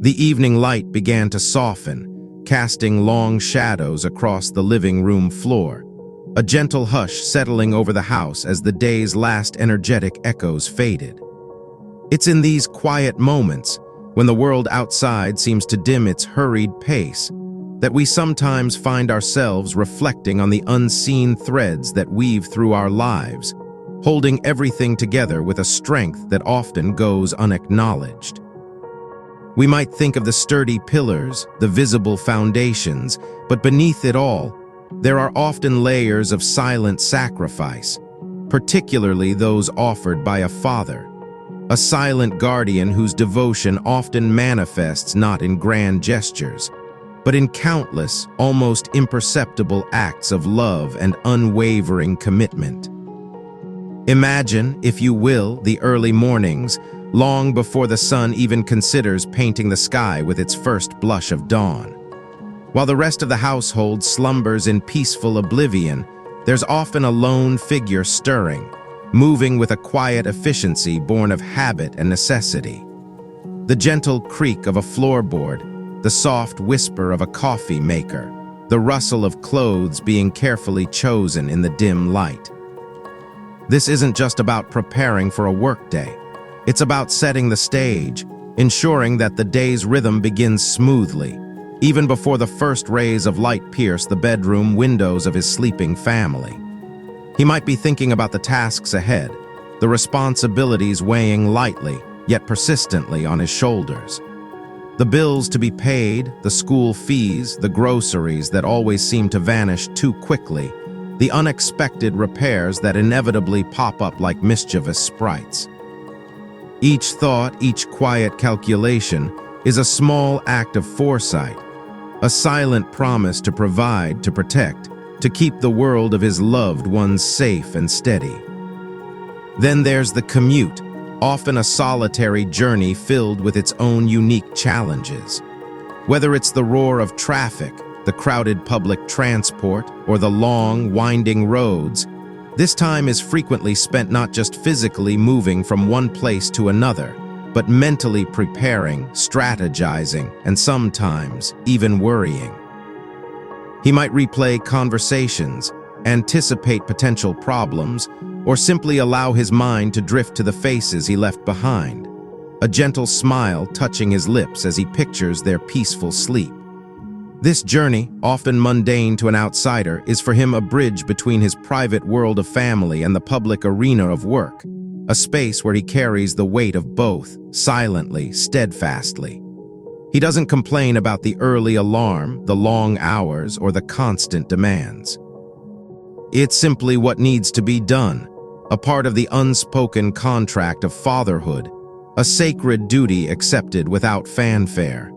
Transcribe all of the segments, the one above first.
The evening light began to soften, casting long shadows across the living room floor, a gentle hush settling over the house as the day's last energetic echoes faded. It's in these quiet moments, when the world outside seems to dim its hurried pace, that we sometimes find ourselves reflecting on the unseen threads that weave through our lives, holding everything together with a strength that often goes unacknowledged. We might think of the sturdy pillars, the visible foundations, but beneath it all, there are often layers of silent sacrifice, particularly those offered by a father, a silent guardian whose devotion often manifests not in grand gestures, but in countless, almost imperceptible acts of love and unwavering commitment. Imagine, if you will, the early mornings, long before the sun even considers painting the sky with its first blush of dawn. While the rest of the household slumbers in peaceful oblivion, there's often a lone figure stirring, moving with a quiet efficiency born of habit and necessity. The gentle creak of a floorboard, the soft whisper of a coffee maker, the rustle of clothes being carefully chosen in the dim light. This isn't just about preparing for a workday. It's about setting the stage, ensuring that the day's rhythm begins smoothly, even before the first rays of light pierce the bedroom windows of his sleeping family. He might be thinking about the tasks ahead, the responsibilities weighing lightly, yet persistently on his shoulders. The bills to be paid, the school fees, the groceries that always seem to vanish too quickly, the unexpected repairs that inevitably pop up like mischievous sprites. Each thought, each quiet calculation, is a small act of foresight, a silent promise to provide, to protect, to keep the world of his loved ones safe and steady. Then there's the commute, often a solitary journey filled with its own unique challenges. Whether it's the roar of traffic, the crowded public transport, or the long, winding roads, this time is frequently spent not just physically moving from one place to another, but mentally preparing, strategizing, and sometimes even worrying. He might replay conversations, anticipate potential problems, or simply allow his mind to drift to the faces he left behind, a gentle smile touching his lips as he pictures their peaceful sleep. This journey, often mundane to an outsider, is for him a bridge between his private world of family and the public arena of work, a space where he carries the weight of both, silently, steadfastly. He doesn't complain about the early alarm, the long hours, or the constant demands. It's simply what needs to be done, a part of the unspoken contract of fatherhood, a sacred duty accepted without fanfare.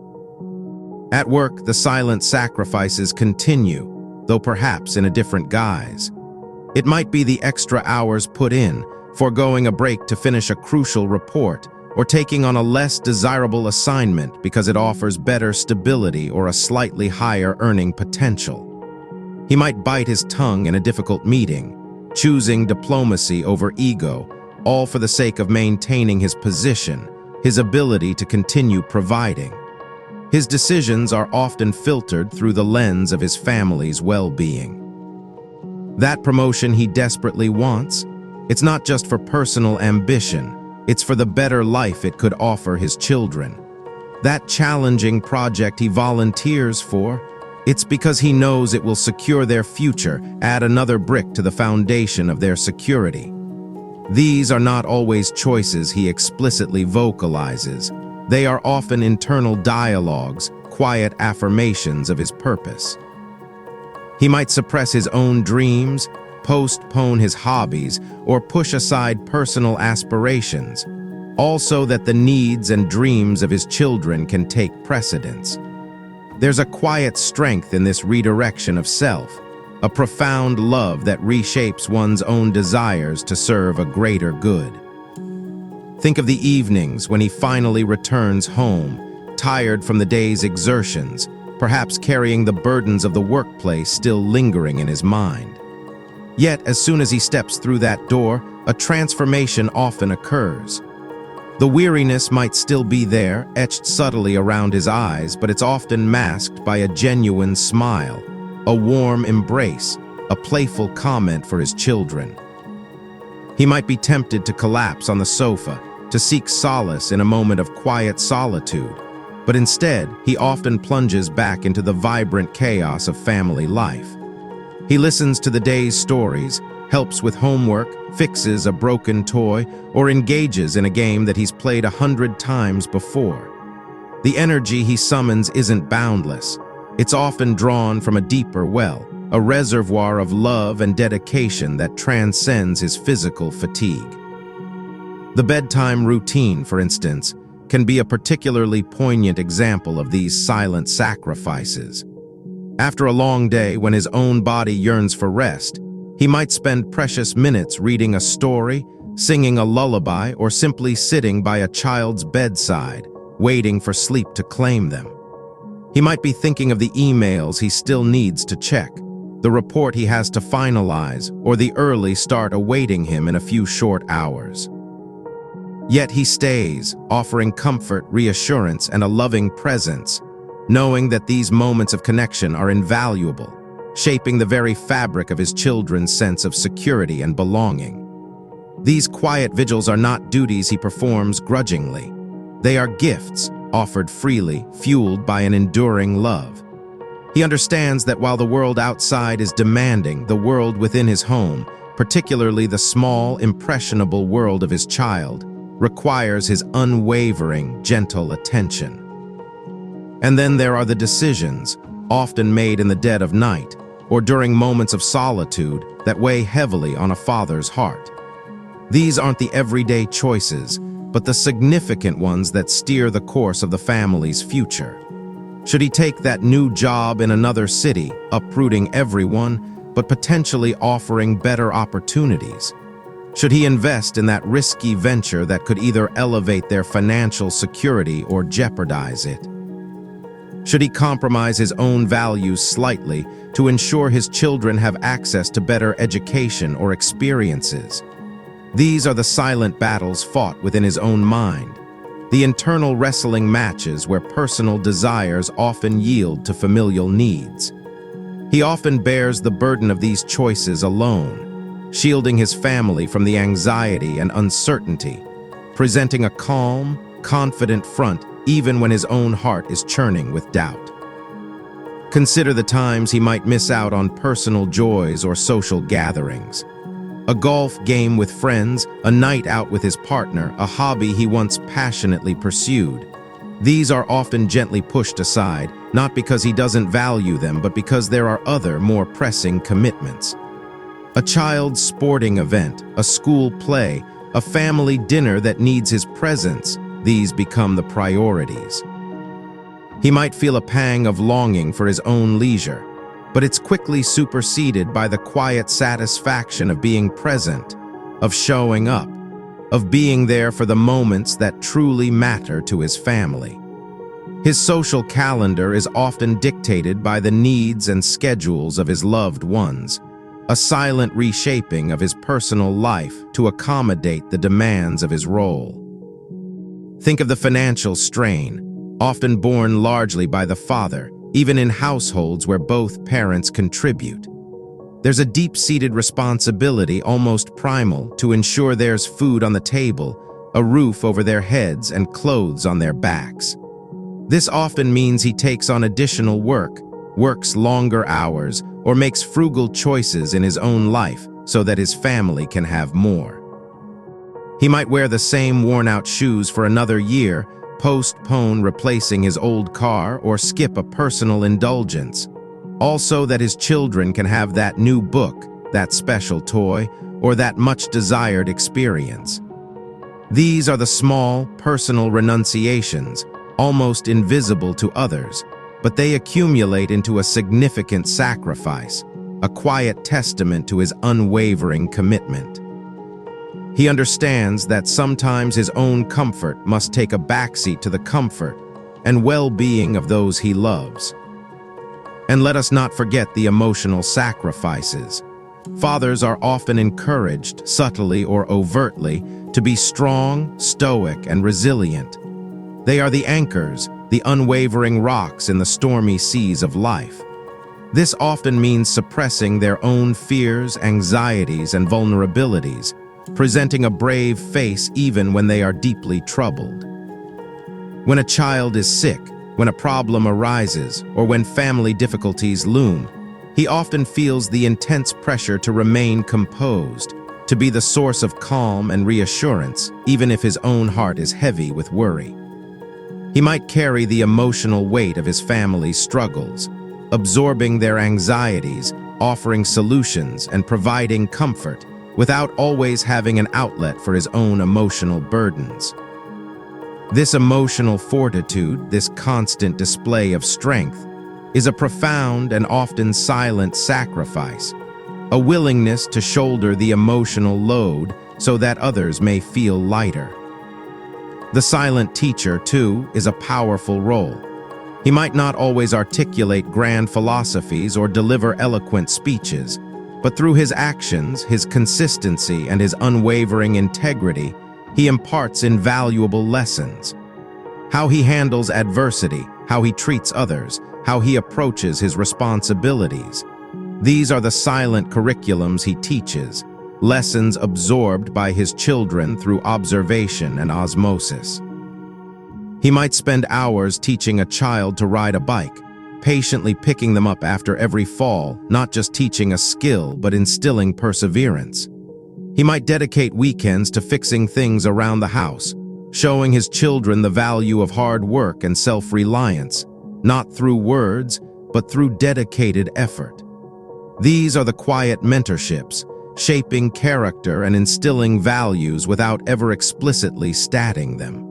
At work, the silent sacrifices continue, though perhaps in a different guise. It might be the extra hours put in, foregoing a break to finish a crucial report, or taking on a less desirable assignment because it offers better stability or a slightly higher earning potential. He might bite his tongue in a difficult meeting, choosing diplomacy over ego, all for the sake of maintaining his position, his ability to continue providing. His decisions are often filtered through the lens of his family's well-being. That promotion he desperately wants, it's not just for personal ambition, it's for the better life it could offer his children. That challenging project he volunteers for, it's because he knows it will secure their future, add another brick to the foundation of their security. These are not always choices he explicitly vocalizes. They are often internal dialogues, quiet affirmations of his purpose. He might suppress his own dreams, postpone his hobbies, or push aside personal aspirations, all so that the needs and dreams of his children can take precedence. There's a quiet strength in this redirection of self, a profound love that reshapes one's own desires to serve a greater good. Think of the evenings when he finally returns home, tired from the day's exertions, perhaps carrying the burdens of the workplace still lingering in his mind. Yet, as soon as he steps through that door, a transformation often occurs. The weariness might still be there, etched subtly around his eyes, but it's often masked by a genuine smile, a warm embrace, a playful comment for his children. He might be tempted to collapse on the sofa, to seek solace in a moment of quiet solitude, but instead, he often plunges back into the vibrant chaos of family life. He listens to the day's stories, helps with homework, fixes a broken toy, or engages in a game that he's played 100 times before. The energy he summons isn't boundless. It's often drawn from a deeper well, a reservoir of love and dedication that transcends his physical fatigue. The bedtime routine, for instance, can be a particularly poignant example of these silent sacrifices. After a long day, when his own body yearns for rest, he might spend precious minutes reading a story, singing a lullaby, or simply sitting by a child's bedside, waiting for sleep to claim them. He might be thinking of the emails he still needs to check, the report he has to finalize, or the early start awaiting him in a few short hours. Yet he stays, offering comfort, reassurance, and a loving presence, knowing that these moments of connection are invaluable, shaping the very fabric of his children's sense of security and belonging. These quiet vigils are not duties he performs grudgingly. They are gifts, offered freely, fueled by an enduring love. He understands that while the world outside is demanding, the world within his home, particularly the small, impressionable world of his child, requires his unwavering, gentle attention. And then there are the decisions, often made in the dead of night, or during moments of solitude, that weigh heavily on a father's heart. These aren't the everyday choices, but the significant ones that steer the course of the family's future. Should he take that new job in another city, uprooting everyone, but potentially offering better opportunities? Should he invest in that risky venture that could either elevate their financial security or jeopardize it? Should he compromise his own values slightly to ensure his children have access to better education or experiences? These are the silent battles fought within his own mind, the internal wrestling matches where personal desires often yield to familial needs. He often bears the burden of these choices alone, shielding his family from the anxiety and uncertainty, presenting a calm, confident front even when his own heart is churning with doubt. Consider the times he might miss out on personal joys or social gatherings. A golf game with friends, a night out with his partner, a hobby he once passionately pursued. These are often gently pushed aside, not because he doesn't value them, but because there are other, more pressing commitments. A child's sporting event, a school play, a family dinner that needs his presence, these become the priorities. He might feel a pang of longing for his own leisure, but it's quickly superseded by the quiet satisfaction of being present, of showing up, of being there for the moments that truly matter to his family. His social calendar is often dictated by the needs and schedules of his loved ones, a silent reshaping of his personal life to accommodate the demands of his role. Think of the financial strain, often borne largely by the father, even in households where both parents contribute. There's a deep-seated responsibility, almost primal, to ensure there's food on the table, a roof over their heads, and clothes on their backs. This often means he takes on additional work, works longer hours, or makes frugal choices in his own life so that his family can have more. He might wear the same worn-out shoes for another year, postpone replacing his old car, or skip a personal indulgence, all so that his children can have that new book, that special toy, or that much-desired experience. These are the small, personal renunciations, almost invisible to others, but they accumulate into a significant sacrifice, a quiet testament to his unwavering commitment. He understands that sometimes his own comfort must take a backseat to the comfort and well-being of those he loves. And let us not forget the emotional sacrifices. Fathers are often encouraged, subtly or overtly, to be strong, stoic, and resilient. They are the anchors, the unwavering rocks in the stormy seas of life. This often means suppressing their own fears, anxieties, and vulnerabilities, presenting a brave face even when they are deeply troubled. When a child is sick, when a problem arises, or when family difficulties loom, he often feels the intense pressure to remain composed, to be the source of calm and reassurance, even if his own heart is heavy with worry. He might carry the emotional weight of his family's struggles, absorbing their anxieties, offering solutions, and providing comfort, without always having an outlet for his own emotional burdens. This emotional fortitude, this constant display of strength, is a profound and often silent sacrifice, a willingness to shoulder the emotional load so that others may feel lighter. The silent teacher, too, is a powerful role. He might not always articulate grand philosophies or deliver eloquent speeches, but through his actions, his consistency, and his unwavering integrity, he imparts invaluable lessons. How he handles adversity, how he treats others, how he approaches his responsibilities. These are the silent curriculums he teaches, lessons absorbed by his children through observation and osmosis. He might spend hours teaching a child to ride a bike, patiently picking them up after every fall, not just teaching a skill, but instilling perseverance. He might dedicate weekends to fixing things around the house, showing his children the value of hard work and self-reliance, not through words, but through dedicated effort. These are the quiet mentorships, shaping character and instilling values without ever explicitly stating them.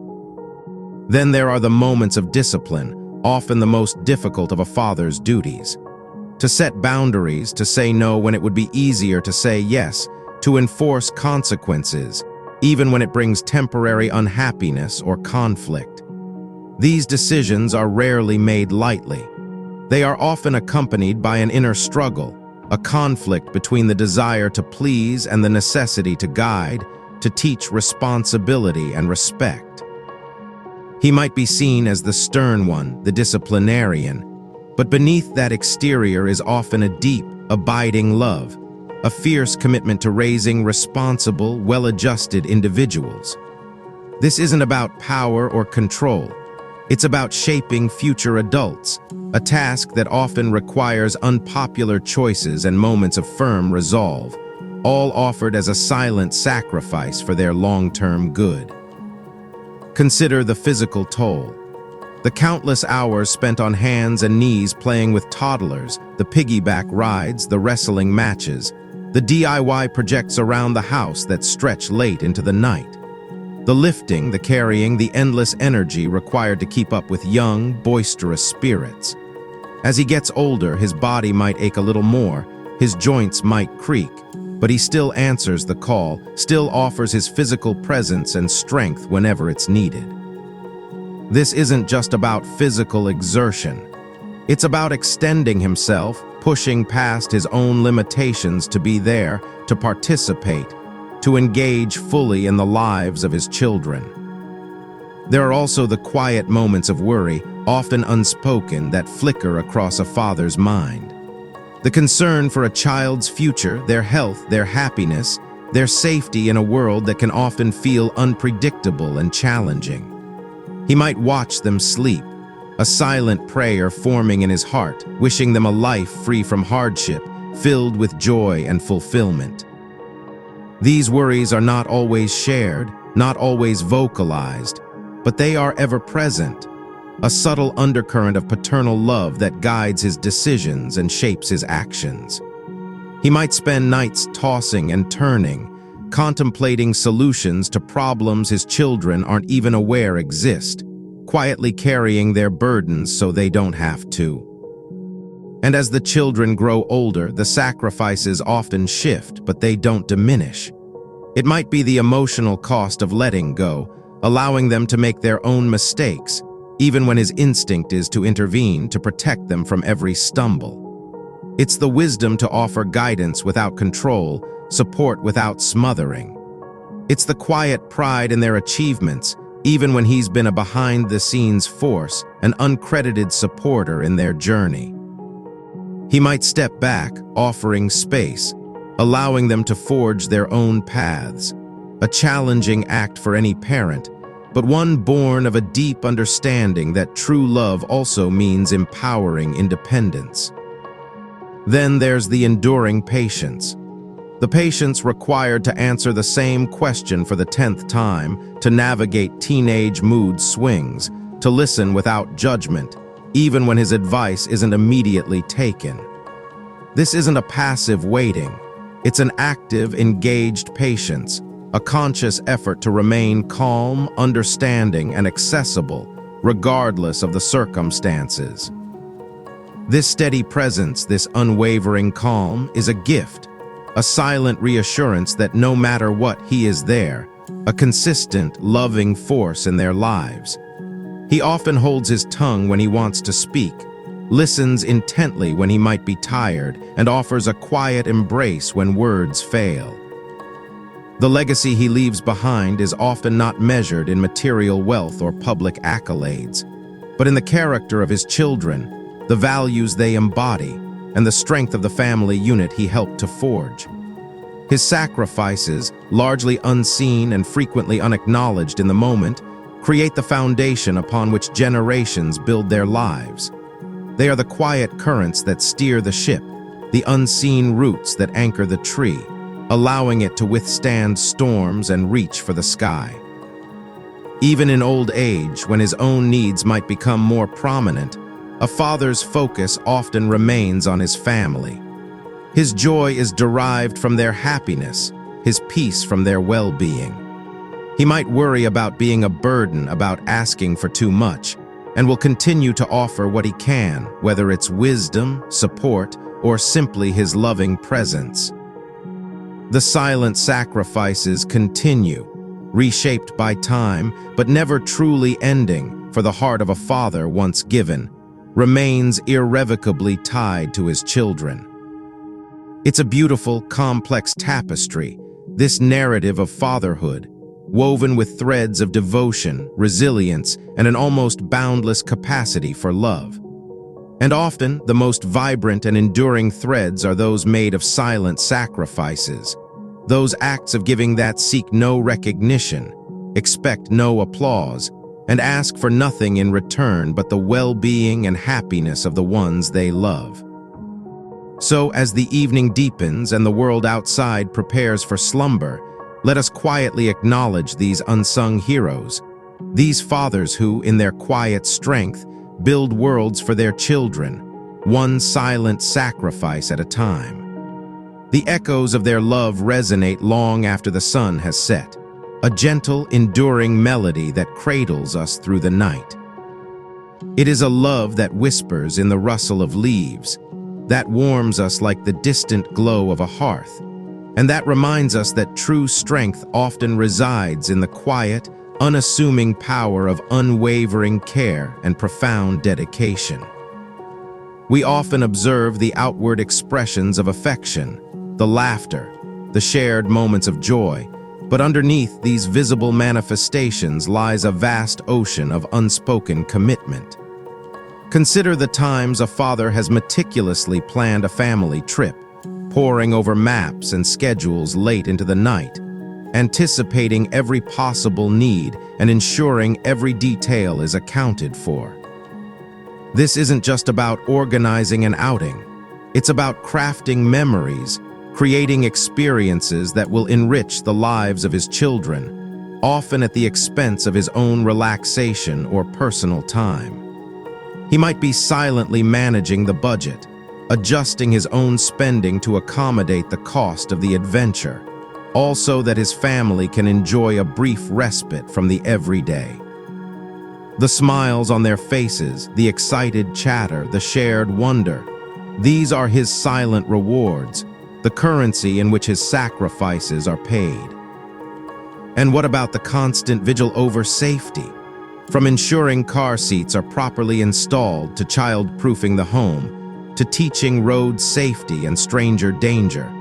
Then there are the moments of discipline, often the most difficult of a father's duties. To set boundaries, to say no when it would be easier to say yes, to enforce consequences, even when it brings temporary unhappiness or conflict. These decisions are rarely made lightly. They are often accompanied by an inner struggle, a conflict between the desire to please and the necessity to guide, to teach responsibility and respect. He might be seen as the stern one, the disciplinarian, but beneath that exterior is often a deep, abiding love, a fierce commitment to raising responsible, well-adjusted individuals. This isn't about power or control. It's about shaping future adults, a task that often requires unpopular choices and moments of firm resolve, all offered as a silent sacrifice for their long-term good. Consider the physical toll. The countless hours spent on hands and knees playing with toddlers, the piggyback rides, the wrestling matches, the DIY projects around the house that stretch late into the night. The lifting, the carrying, the endless energy required to keep up with young, boisterous spirits. As he gets older, his body might ache a little more, his joints might creak, but he still answers the call, still offers his physical presence and strength whenever it's needed. This isn't just about physical exertion. It's about extending himself, pushing past his own limitations to be there, to participate, to engage fully in the lives of his children. There are also the quiet moments of worry, often unspoken, that flicker across a father's mind. The concern for a child's future, their health, their happiness, their safety in a world that can often feel unpredictable and challenging. He might watch them sleep, a silent prayer forming in his heart, wishing them a life free from hardship, filled with joy and fulfillment. These worries are not always shared, not always vocalized, but they are ever present, a subtle undercurrent of paternal love that guides his decisions and shapes his actions. He might spend nights tossing and turning, contemplating solutions to problems his children aren't even aware exist, quietly carrying their burdens so they don't have to. And as the children grow older, the sacrifices often shift, but they don't diminish. It might be the emotional cost of letting go, allowing them to make their own mistakes, even when his instinct is to intervene to protect them from every stumble. It's the wisdom to offer guidance without control, support without smothering. It's the quiet pride in their achievements, even when he's been a behind-the-scenes force, an uncredited supporter in their journey. He might step back, offering space, allowing them to forge their own paths, a challenging act for any parent, but one born of a deep understanding that true love also means empowering independence. Then there's the enduring patience. The patience required to answer the same question for the 10th time, to navigate teenage mood swings, to listen without judgment, even when his advice isn't immediately taken. This isn't a passive waiting. It's an active, engaged patience, a conscious effort to remain calm, understanding, and accessible, regardless of the circumstances. This steady presence, this unwavering calm, is a gift, a silent reassurance that no matter what, he is there, a consistent, loving force in their lives. He often holds his tongue when he wants to speak, listens intently when he might be tired, and offers a quiet embrace when words fail. The legacy he leaves behind is often not measured in material wealth or public accolades, but in the character of his children, the values they embody, and the strength of the family unit he helped to forge. His sacrifices, largely unseen and frequently unacknowledged in the moment, create the foundation upon which generations build their lives. They are the quiet currents that steer the ship, the unseen roots that anchor the tree, allowing it to withstand storms and reach for the sky. Even in old age, when his own needs might become more prominent, a father's focus often remains on his family. His joy is derived from their happiness, his peace from their well-being. He might worry about being a burden, about asking for too much, and will continue to offer what he can, whether it's wisdom, support, or simply his loving presence. The silent sacrifices continue, reshaped by time, but never truly ending, for the heart of a father once given remains irrevocably tied to his children. It's a beautiful, complex tapestry, this narrative of fatherhood, woven with threads of devotion, resilience, and an almost boundless capacity for love. And often, the most vibrant and enduring threads are those made of silent sacrifices, those acts of giving that seek no recognition, expect no applause, and ask for nothing in return but the well-being and happiness of the ones they love. So, as the evening deepens and the world outside prepares for slumber, let us quietly acknowledge these unsung heroes, these fathers who, in their quiet strength, build worlds for their children, one silent sacrifice at a time. The echoes of their love resonate long after the sun has set, a gentle, enduring melody that cradles us through the night. It is a love that whispers in the rustle of leaves, that warms us like the distant glow of a hearth, and that reminds us that true strength often resides in the quiet, unassuming power of unwavering care and profound dedication. We often observe the outward expressions of affection, the laughter, the shared moments of joy, but underneath these visible manifestations lies a vast ocean of unspoken commitment. Consider the times a father has meticulously planned a family trip, poring over maps and schedules late into the night, anticipating every possible need and ensuring every detail is accounted for. This isn't just about organizing an outing. It's about crafting memories, creating experiences that will enrich the lives of his children, often at the expense of his own relaxation or personal time. He might be silently managing the budget, adjusting his own spending to accommodate the cost of the adventure, all so that his family can enjoy a brief respite from the everyday. The smiles on their faces, the excited chatter, the shared wonder, these are his silent rewards, the currency in which his sacrifices are paid. And what about the constant vigil over safety? From ensuring car seats are properly installed to child-proofing the home, to teaching road safety and stranger danger.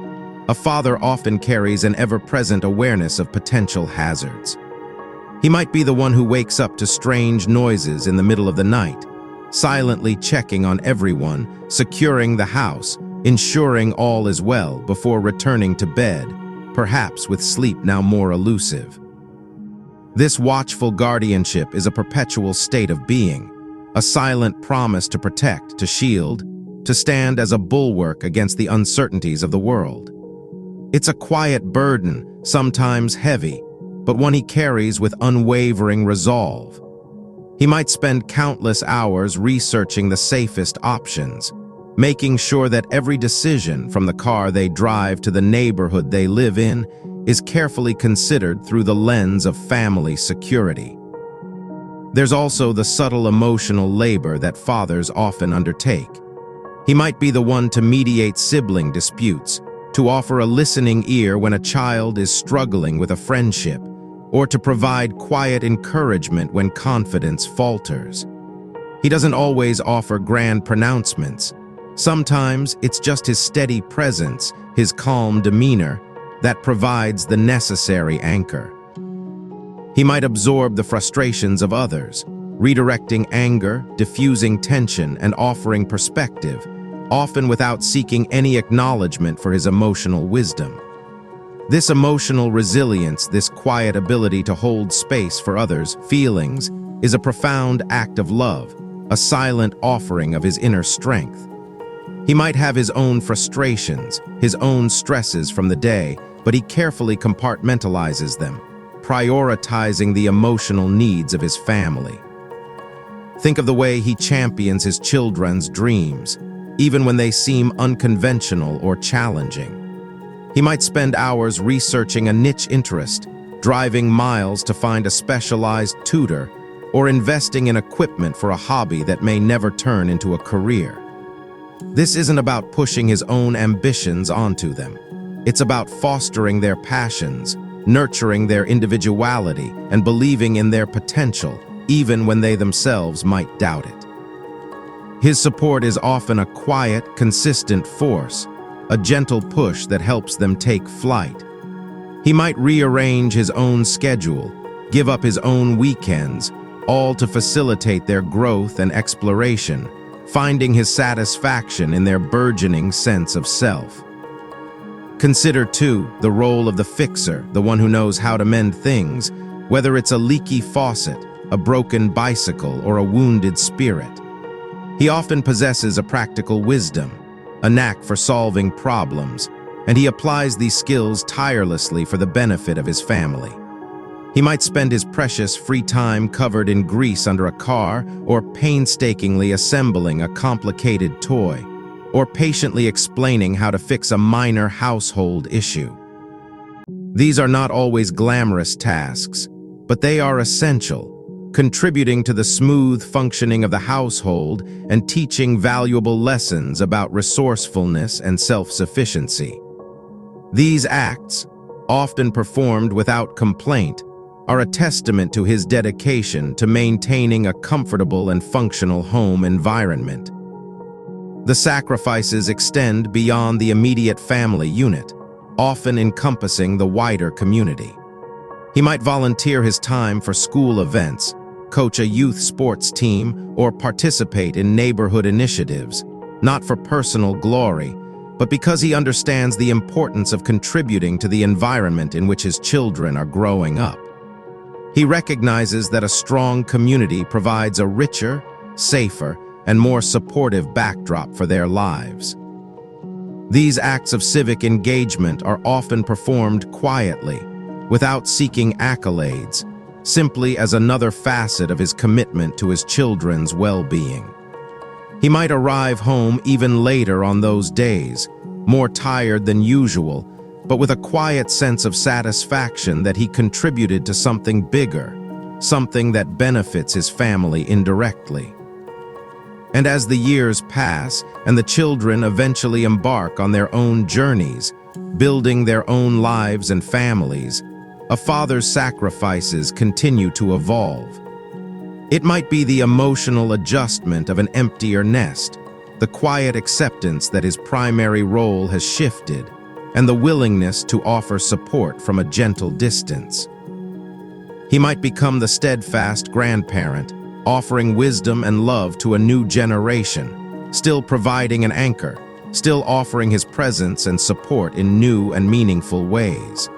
A father often carries an ever-present awareness of potential hazards. He might be the one who wakes up to strange noises in the middle of the night, silently checking on everyone, securing the house, ensuring all is well before returning to bed, perhaps with sleep now more elusive. This watchful guardianship is a perpetual state of being, a silent promise to protect, to shield, to stand as a bulwark against the uncertainties of the world. It's a quiet burden, sometimes heavy, but one he carries with unwavering resolve. He might spend countless hours researching the safest options, making sure that every decision, from the car they drive to the neighborhood they live in, is carefully considered through the lens of family security. There's also the subtle emotional labor that fathers often undertake. He might be the one to mediate sibling disputes, to offer a listening ear when a child is struggling with a friendship, or to provide quiet encouragement when confidence falters. He doesn't always offer grand pronouncements. Sometimes it's just his steady presence, his calm demeanor, that provides the necessary anchor. He might absorb the frustrations of others, redirecting anger, diffusing tension, and offering perspective, often without seeking any acknowledgement for his emotional wisdom. This emotional resilience, this quiet ability to hold space for others' feelings, is a profound act of love, a silent offering of his inner strength. He might have his own frustrations, his own stresses from the day, but he carefully compartmentalizes them, prioritizing the emotional needs of his family. Think of the way he champions his children's dreams, even when they seem unconventional or challenging. He might spend hours researching a niche interest, driving miles to find a specialized tutor, or investing in equipment for a hobby that may never turn into a career. This isn't about pushing his own ambitions onto them. It's about fostering their passions, nurturing their individuality, and believing in their potential, even when they themselves might doubt it. His support is often a quiet, consistent force, a gentle push that helps them take flight. He might rearrange his own schedule, give up his own weekends, all to facilitate their growth and exploration, finding his satisfaction in their burgeoning sense of self. Consider, too, the role of the fixer, the one who knows how to mend things, whether it's a leaky faucet, a broken bicycle, or a wounded spirit. He often possesses a practical wisdom, a knack for solving problems, and he applies these skills tirelessly for the benefit of his family. He might spend his precious free time covered in grease under a car, or painstakingly assembling a complicated toy, or patiently explaining how to fix a minor household issue. These are not always glamorous tasks, but they are essential, contributing to the smooth functioning of the household and teaching valuable lessons about resourcefulness and self-sufficiency. These acts, often performed without complaint, are a testament to his dedication to maintaining a comfortable and functional home environment. The sacrifices extend beyond the immediate family unit, often encompassing the wider community. He might volunteer his time for school events, coach a youth sports team, or participate in neighborhood initiatives, not for personal glory, but because he understands the importance of contributing to the environment in which his children are growing up. He recognizes that a strong community provides a richer, safer, and more supportive backdrop for their lives. These acts of civic engagement are often performed quietly, without seeking accolades, simply as another facet of his commitment to his children's well-being. He might arrive home even later on those days, more tired than usual, but with a quiet sense of satisfaction that he contributed to something bigger, something that benefits his family indirectly. And as the years pass and the children eventually embark on their own journeys, building their own lives and families, a father's sacrifices continue to evolve. It might be the emotional adjustment of an emptier nest, the quiet acceptance that his primary role has shifted, and the willingness to offer support from a gentle distance. He might become the steadfast grandparent, offering wisdom and love to a new generation, still providing an anchor, still offering his presence and support in new and meaningful ways.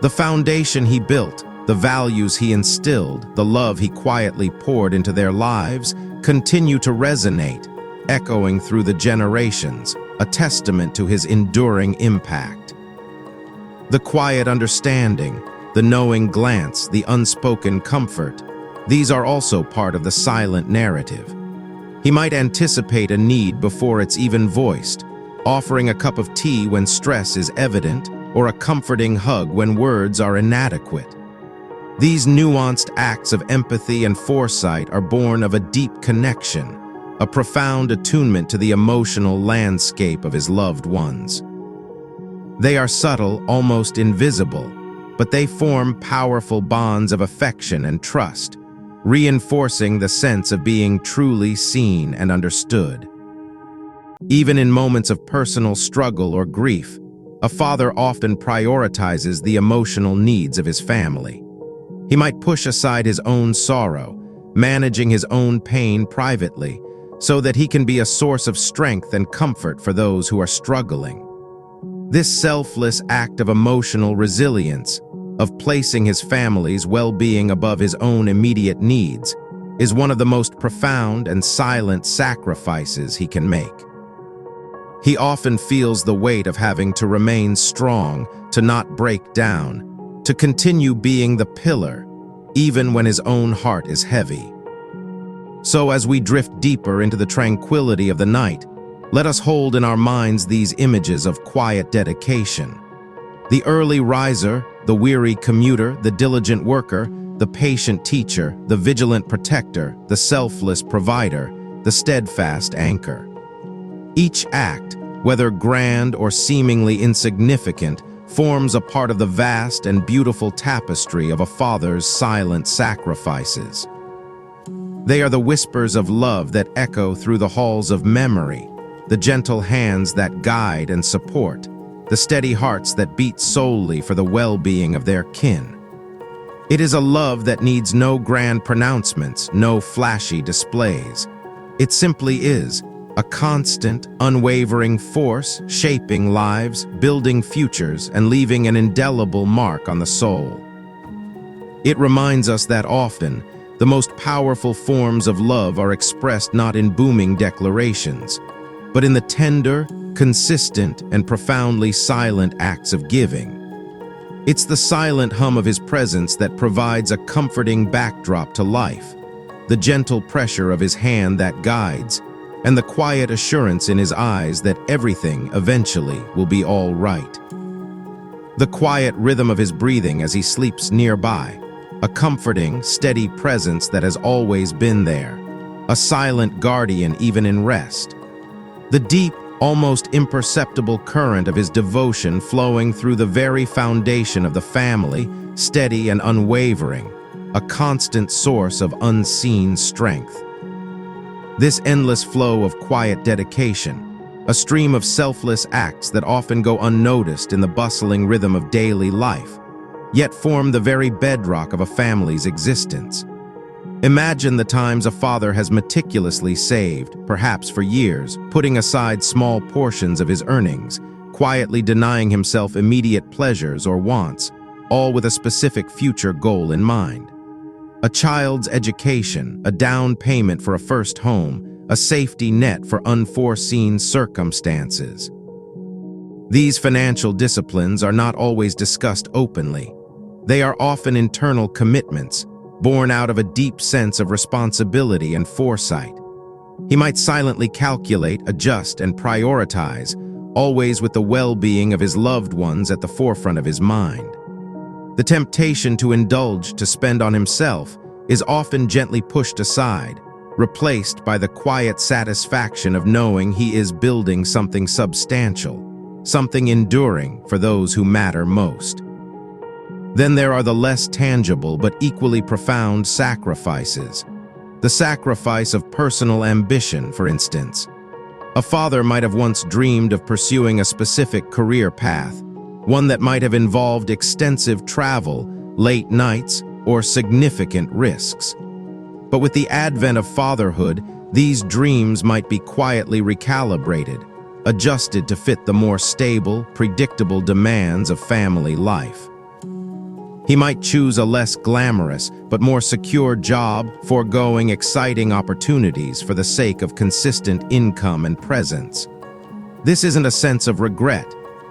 The foundation he built, the values he instilled, the love he quietly poured into their lives continue to resonate, echoing through the generations, a testament to his enduring impact. The quiet understanding, the knowing glance, the unspoken comfort, these are also part of the silent narrative. He might anticipate a need before it's even voiced, offering a cup of tea when stress is evident, or a comforting hug when words are inadequate. These nuanced acts of empathy and foresight are born of a deep connection, a profound attunement to the emotional landscape of his loved ones. They are subtle, almost invisible, but they form powerful bonds of affection and trust, reinforcing the sense of being truly seen and understood. Even in moments of personal struggle or grief, a father often prioritizes the emotional needs of his family. He might push aside his own sorrow, managing his own pain privately, so that he can be a source of strength and comfort for those who are struggling. This selfless act of emotional resilience, of placing his family's well-being above his own immediate needs, is one of the most profound and silent sacrifices he can make. He often feels the weight of having to remain strong, to not break down, to continue being the pillar, even when his own heart is heavy. So as we drift deeper into the tranquility of the night, let us hold in our minds these images of quiet dedication. The early riser, the weary commuter, the diligent worker, the patient teacher, the vigilant protector, the selfless provider, the steadfast anchor. Each act, whether grand or seemingly insignificant, forms a part of the vast and beautiful tapestry of a father's silent sacrifices. They are the whispers of love that echo through the halls of memory, the gentle hands that guide and support, the steady hearts that beat solely for the well-being of their kin. It is a love that needs no grand pronouncements, no flashy displays. It simply is a constant, unwavering force shaping lives, building futures, and leaving an indelible mark on the soul. It reminds us that often, the most powerful forms of love are expressed not in booming declarations, but in the tender, consistent, and profoundly silent acts of giving. It's the silent hum of his presence that provides a comforting backdrop to life, the gentle pressure of his hand that guides, and the quiet assurance in his eyes that everything eventually will be all right. The quiet rhythm of his breathing as he sleeps nearby, a comforting, steady presence that has always been there, a silent guardian even in rest. The deep, almost imperceptible current of his devotion flowing through the very foundation of the family, steady and unwavering, a constant source of unseen strength. This endless flow of quiet dedication, a stream of selfless acts that often go unnoticed in the bustling rhythm of daily life, yet form the very bedrock of a family's existence. Imagine the times a father has meticulously saved, perhaps for years, putting aside small portions of his earnings, quietly denying himself immediate pleasures or wants, all with a specific future goal in mind. A child's education, a down payment for a first home, a safety net for unforeseen circumstances. These financial disciplines are not always discussed openly. They are often internal commitments, born out of a deep sense of responsibility and foresight. He might silently calculate, adjust, and prioritize, always with the well-being of his loved ones at the forefront of his mind. The temptation to indulge, to spend on himself, is often gently pushed aside, replaced by the quiet satisfaction of knowing he is building something substantial, something enduring for those who matter most. Then there are the less tangible but equally profound sacrifices. The sacrifice of personal ambition, for instance. A father might have once dreamed of pursuing a specific career path, one that might have involved extensive travel, late nights, or significant risks. But with the advent of fatherhood, these dreams might be quietly recalibrated, adjusted to fit the more stable, predictable demands of family life. He might choose a less glamorous but more secure job, foregoing exciting opportunities for the sake of consistent income and presence. This isn't a sense of regret,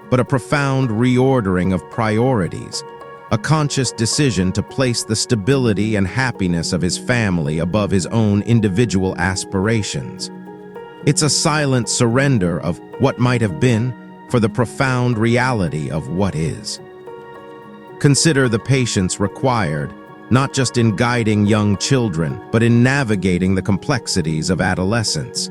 but a profound reordering of priorities, a conscious decision to place the stability and happiness of his family above his own individual aspirations. It's a silent surrender of what might have been for the profound reality of what is. Consider the patience required, not just in guiding young children, but in navigating the complexities of adolescence.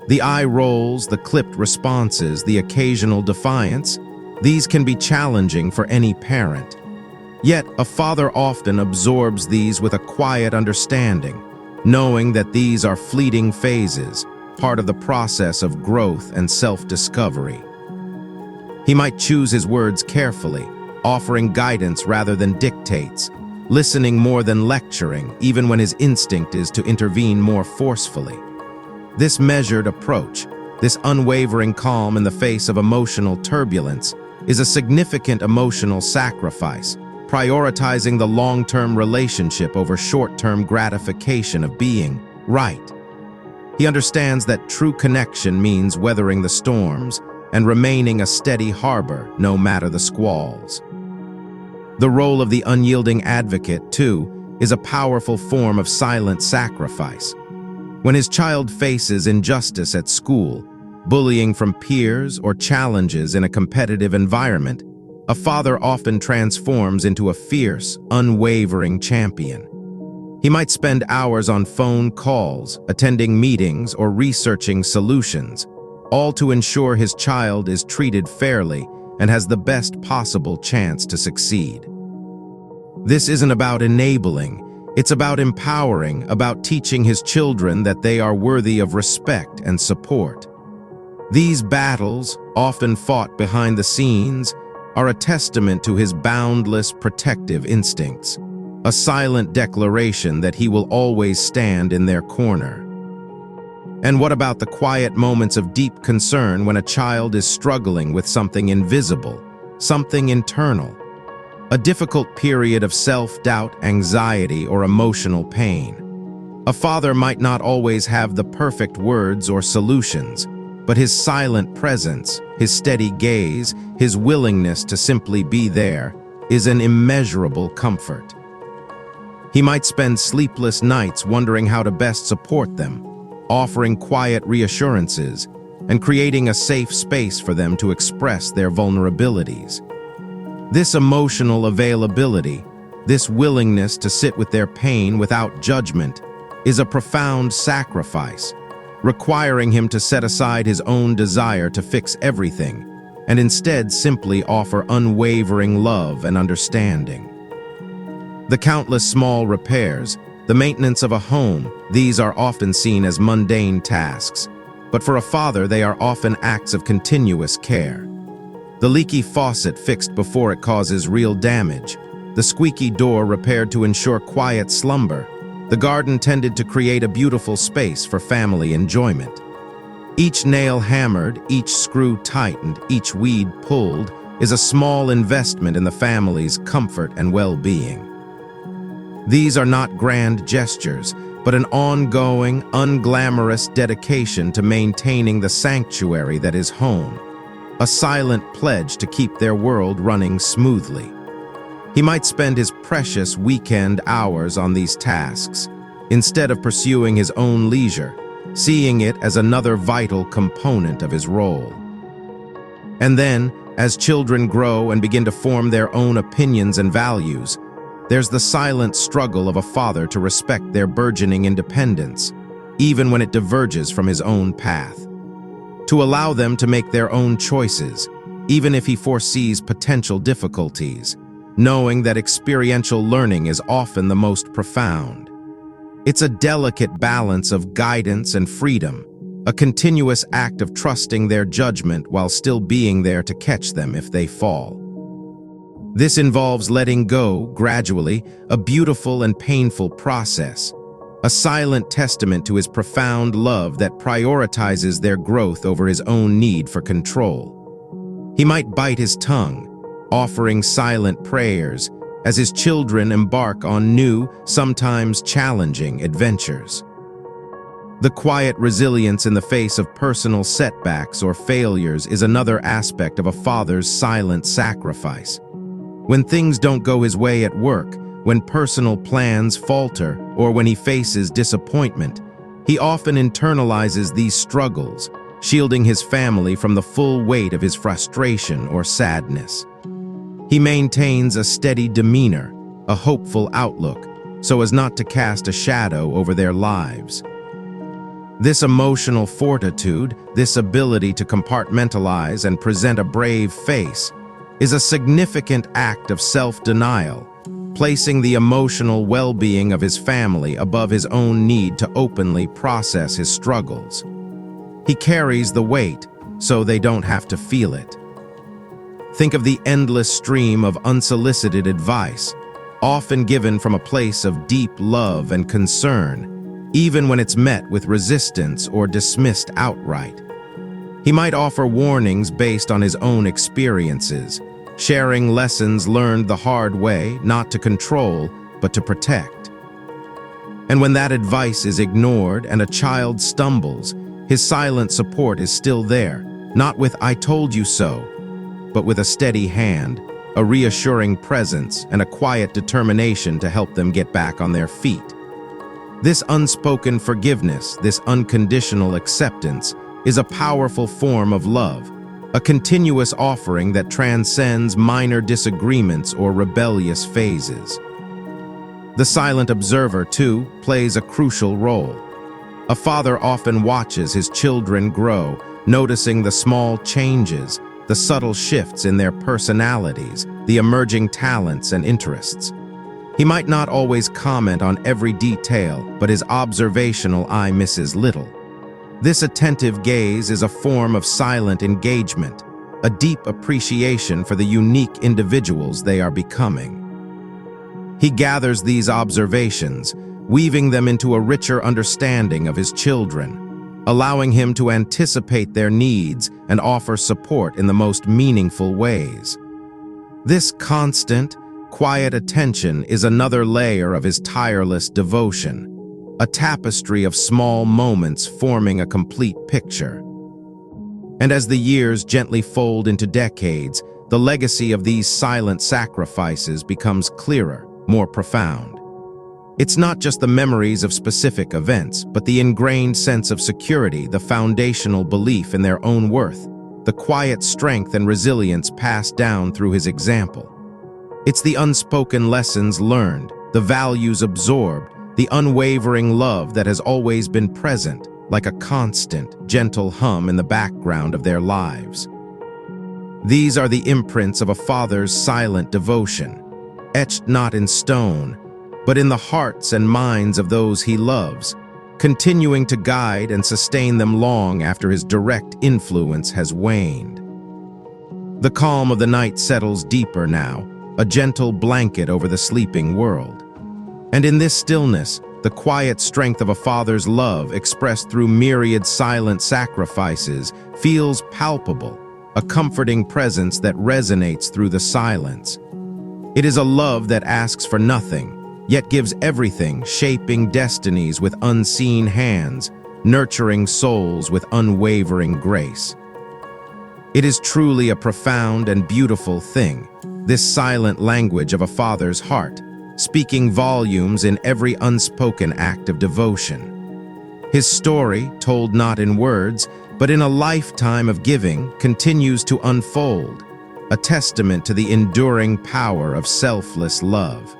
The eye rolls, the clipped responses, the occasional defiance, these can be challenging for any parent. Yet, a father often absorbs these with a quiet understanding, knowing that these are fleeting phases, part of the process of growth and self-discovery. He might choose his words carefully, offering guidance rather than dictates, listening more than lecturing, even when his instinct is to intervene more forcefully. This measured approach, this unwavering calm in the face of emotional turbulence, is a significant emotional sacrifice, prioritizing the long-term relationship over short-term gratification of being right. He understands that true connection means weathering the storms and remaining a steady harbor no matter the squalls. The role of the unyielding advocate, too, is a powerful form of silent sacrifice. When his child faces injustice at school, bullying from peers, or challenges in a competitive environment, a father often transforms into a fierce, unwavering champion. He might spend hours on phone calls, attending meetings, or researching solutions, all to ensure his child is treated fairly and has the best possible chance to succeed. This isn't about enabling, it's about empowering, about teaching his children that they are worthy of respect and support. These battles, often fought behind the scenes, are a testament to his boundless protective instincts, a silent declaration that he will always stand in their corner. And what about the quiet moments of deep concern when a child is struggling with something invisible, something internal? A difficult period of self-doubt, anxiety, or emotional pain. A father might not always have the perfect words or solutions, but his silent presence, his steady gaze, his willingness to simply be there, is an immeasurable comfort. He might spend sleepless nights wondering how to best support them, offering quiet reassurances, and creating a safe space for them to express their vulnerabilities. This emotional availability, this willingness to sit with their pain without judgment, is a profound sacrifice, requiring him to set aside his own desire to fix everything, and instead simply offer unwavering love and understanding. The countless small repairs, the maintenance of a home, these are often seen as mundane tasks, but for a father they are often acts of continuous care. The leaky faucet fixed before it causes real damage, the squeaky door repaired to ensure quiet slumber, the garden tended to create a beautiful space for family enjoyment. Each nail hammered, each screw tightened, each weed pulled is a small investment in the family's comfort and well-being. These are not grand gestures, but an ongoing, unglamorous dedication to maintaining the sanctuary that is home, a silent pledge to keep their world running smoothly. He might spend his precious weekend hours on these tasks, instead of pursuing his own leisure, seeing it as another vital component of his role. And then, as children grow and begin to form their own opinions and values, there's the silent struggle of a father to respect their burgeoning independence, even when it diverges from his own path. To allow them to make their own choices, even if he foresees potential difficulties, knowing that experiential learning is often the most profound. It's a delicate balance of guidance and freedom, a continuous act of trusting their judgment while still being there to catch them if they fall. This involves letting go, gradually, a beautiful and painful process, a silent testament to his profound love that prioritizes their growth over his own need for control. He might bite his tongue, offering silent prayers as his children embark on new, sometimes challenging adventures. The quiet resilience in the face of personal setbacks or failures is another aspect of a father's silent sacrifice. When things don't go his way at work, when personal plans falter, or when he faces disappointment, he often internalizes these struggles, shielding his family from the full weight of his frustration or sadness. He maintains a steady demeanor, a hopeful outlook, so as not to cast a shadow over their lives. This emotional fortitude, this ability to compartmentalize and present a brave face, is a significant act of self-denial, placing the emotional well-being of his family above his own need to openly process his struggles. He carries the weight so they don't have to feel it. Think of the endless stream of unsolicited advice, often given from a place of deep love and concern, even when it's met with resistance or dismissed outright. He might offer warnings based on his own experiences, sharing lessons learned the hard way, not to control, but to protect. And when that advice is ignored and a child stumbles, his silent support is still there, not with "I told you so," but with a steady hand, a reassuring presence, and a quiet determination to help them get back on their feet. This unspoken forgiveness, this unconditional acceptance, is a powerful form of love, a continuous offering that transcends minor disagreements or rebellious phases. The silent observer, too, plays a crucial role. A father often watches his children grow, noticing the small changes, the subtle shifts in their personalities, the emerging talents and interests. He might not always comment on every detail, but his observational eye misses little. This attentive gaze is a form of silent engagement, a deep appreciation for the unique individuals they are becoming. He gathers these observations, weaving them into a richer understanding of his children, allowing him to anticipate their needs and offer support in the most meaningful ways. This constant, quiet attention is another layer of his tireless devotion, a tapestry of small moments forming a complete picture. And as the years gently fold into decades, the legacy of these silent sacrifices becomes clearer, more profound. It's not just the memories of specific events, but the ingrained sense of security, the foundational belief in their own worth, the quiet strength and resilience passed down through his example. It's the unspoken lessons learned, the values absorbed, the unwavering love that has always been present, like a constant, gentle hum in the background of their lives. These are the imprints of a father's silent devotion, etched not in stone, but in the hearts and minds of those he loves, continuing to guide and sustain them long after his direct influence has waned. The calm of the night settles deeper now, a gentle blanket over the sleeping world. And in this stillness, the quiet strength of a father's love expressed through myriad silent sacrifices feels palpable, a comforting presence that resonates through the silence. It is a love that asks for nothing, yet gives everything, shaping destinies with unseen hands, nurturing souls with unwavering grace. It is truly a profound and beautiful thing, this silent language of a father's heart, speaking volumes in every unspoken act of devotion. His story, told not in words, but in a lifetime of giving, continues to unfold, a testament to the enduring power of selfless love.